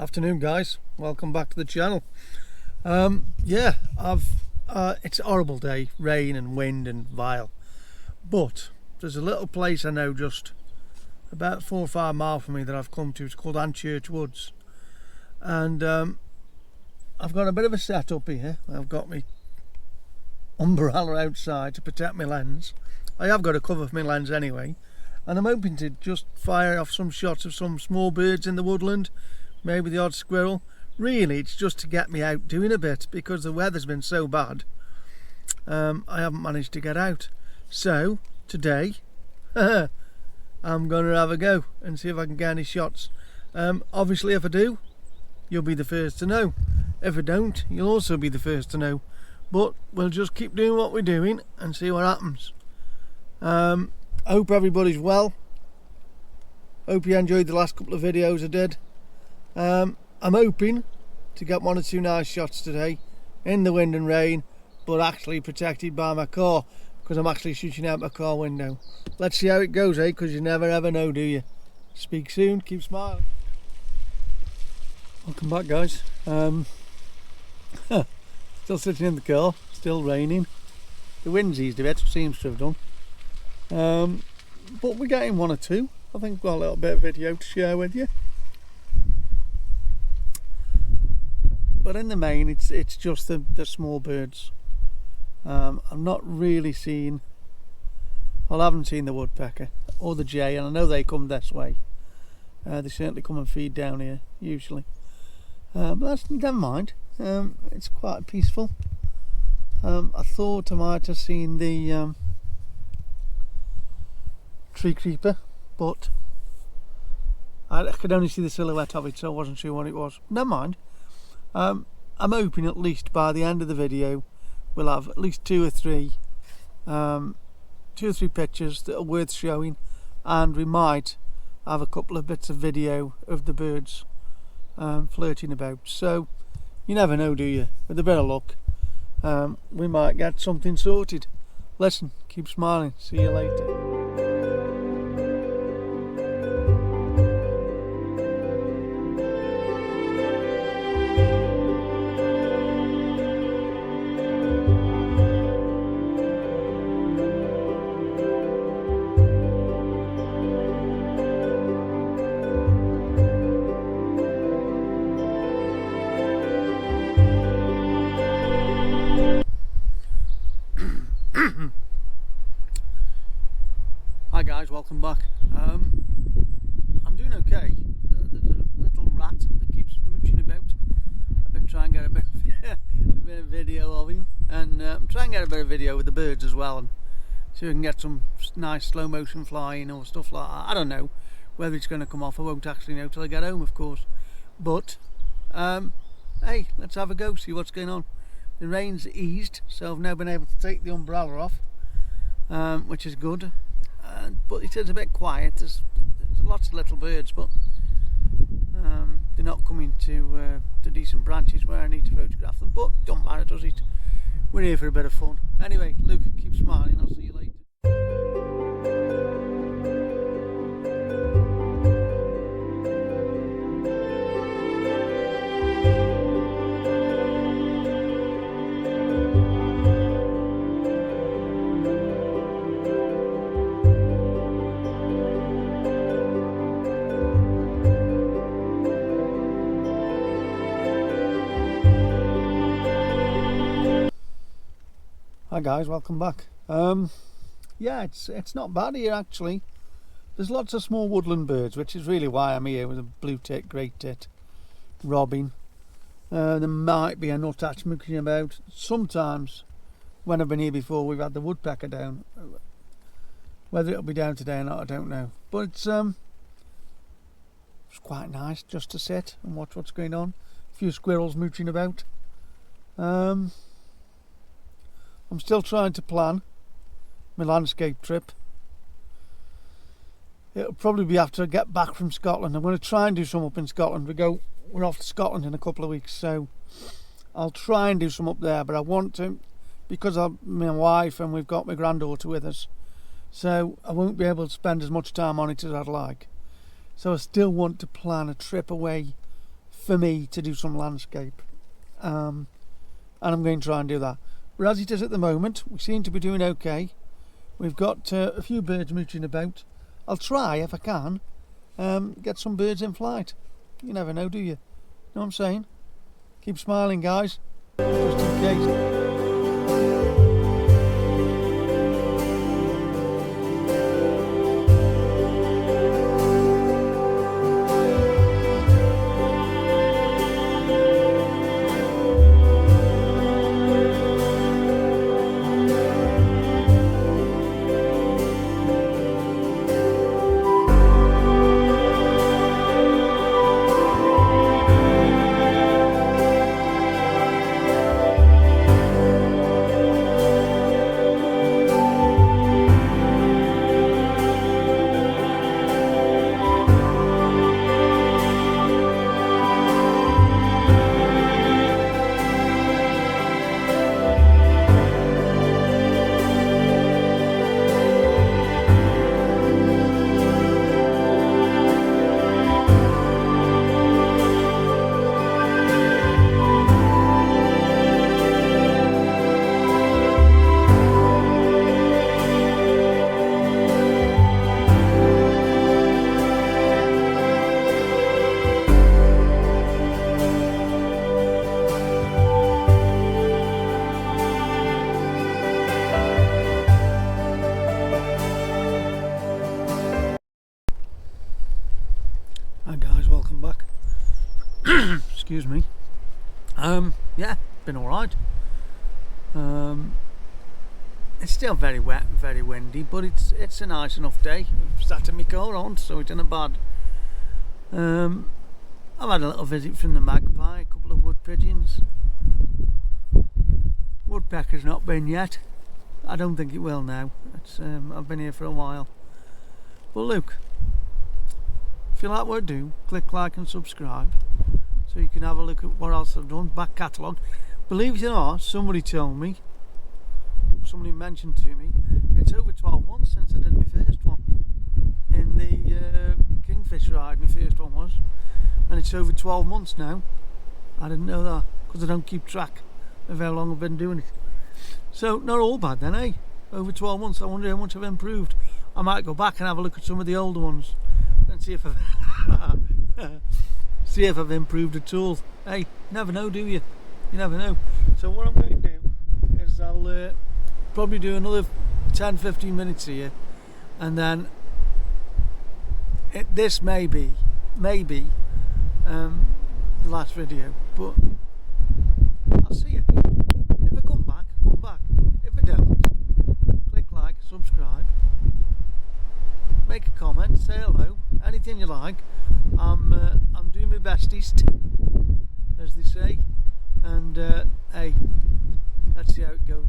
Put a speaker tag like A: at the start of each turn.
A: Afternoon, guys. Welcome back to the channel. Yeah, it's a horrible day, rain and wind and vile. But there's a little place I know just about 4 or 5 miles from me that I've come to. It's called Hanchurch Woods, and I've got a bit of a setup here. I've got my umbrella outside to protect my lens. I have got a cover for my lens anyway, and I'm hoping to just fire off some shots of some small birds in the woodland, maybe the odd squirrel. Really, it's just to get me out doing a bit because the weather's been so bad. I haven't managed to get out. So today I'm going to have a go and see if I can get any shots. Obviously, if I do, you'll be the first to know. If I don't, you'll also be the first to know. But we'll just keep doing what we're doing and see what happens. I hope everybody's well. Hope you enjoyed the last couple of videos I did. I'm hoping to get 1 or 2 nice shots today in the wind and rain, but actually protected by my car, because I'm actually shooting out my car window. Let's see how it goes, because you never ever know, do you? Speak soon, keep smiling. Welcome back, guys. Still sitting in the car, still raining. The wind's eased a bit, seems to have done. But we're getting 1 or 2. I think we've got a little bit of video to share with you. But in the main, it's just the small birds. I'm not really seeing, well, I haven't seen the woodpecker or the jay, and I know they come this way. They certainly come and feed down here usually. But that's never mind. It's quite peaceful. I thought I might have seen the tree creeper, but I could only see the silhouette of it, so I wasn't sure what it was. Never mind. I'm hoping at least by the end of the video we'll have at least 2 or 3 pictures that are worth showing, and we might have a couple of bits of video of the birds flirting about. So you never know, do you? With a bit of luck, we might get something sorted. Listen, keep smiling. See you later. Hi guys, welcome back. I'm doing okay. There's a little rat that keeps mooching about. I've been trying to get a bit of video of him, and I'm trying to get a bit of video with the birds as well, and see if we can get some nice slow motion flying or stuff like that. I don't know whether it's going to come off. I won't actually know till I get home, of course. But hey, let's have a go, see what's going on. The rain's eased, so I've now been able to take the umbrella off, which is good. But it is a bit quiet. There's lots of little birds, but they're not coming to the decent branches where I need to photograph them. But don't matter, does it? We're here for a bit of fun. Anyway, Luke, keep smiling. I'll see you later. Hi guys, welcome back. Yeah, it's not bad here actually. There's lots of small woodland birds, which is really why I'm here, with a blue tit, grey tit, robin. There might be a nuthatch mooching about. Sometimes, when I've been here before, we've had the woodpecker down. Whether it'll be down today or not, I don't know. But it's quite nice just to sit and watch what's going on. A few squirrels mooching about. I'm still trying to plan my landscape trip. It'll probably be after I get back from Scotland. I'm going to try and do some up in Scotland. We're off to Scotland in a couple of weeks, so I'll try and do some up there. But I want to, because I'm my wife and we've got my granddaughter with us, so I won't be able to spend as much time on it as I'd like. So I still want to plan a trip away for me to do some landscape, and I'm going to try and do that. But as it is at the moment, we seem to be doing okay. We've got a few birds mooching about. I'll try, if I can, get some birds in flight. You never know, do you? Know what I'm saying? Keep smiling, guys, just in case. Hi guys, welcome back. Excuse me. Yeah, been alright. It's still very wet and very windy, but it's a nice enough day. I've started my car on, so it's not bad. I've had a little visit from the magpie, a couple of wood pigeons. Woodpecker's not been yet. I don't think it will now. I've been here for a while. But look, if you like what I do, click like and subscribe so you can have a look at what else I've done, back catalogue. Believe it or not, somebody told me, somebody mentioned to me, it's over 12 months since I did my first one in the Kingfish ride. My first one was, and it's over 12 months now. I didn't know that because I don't keep track of how long I've been doing it. So not all bad then, eh? Over 12 months. I wonder how much I've improved. I might go back and have a look at some of the older ones and see if I've improved at all. Hey, never know, do you? You never know. So what I'm going to do is I'll probably do another 10-15 minutes here, and then this may be the last video, but I'll see you. If I come back, come back. If I don't, click like, subscribe, make a comment, say hello, anything you like. I'm doing my bestest, as they say, and hey, let's see how it goes.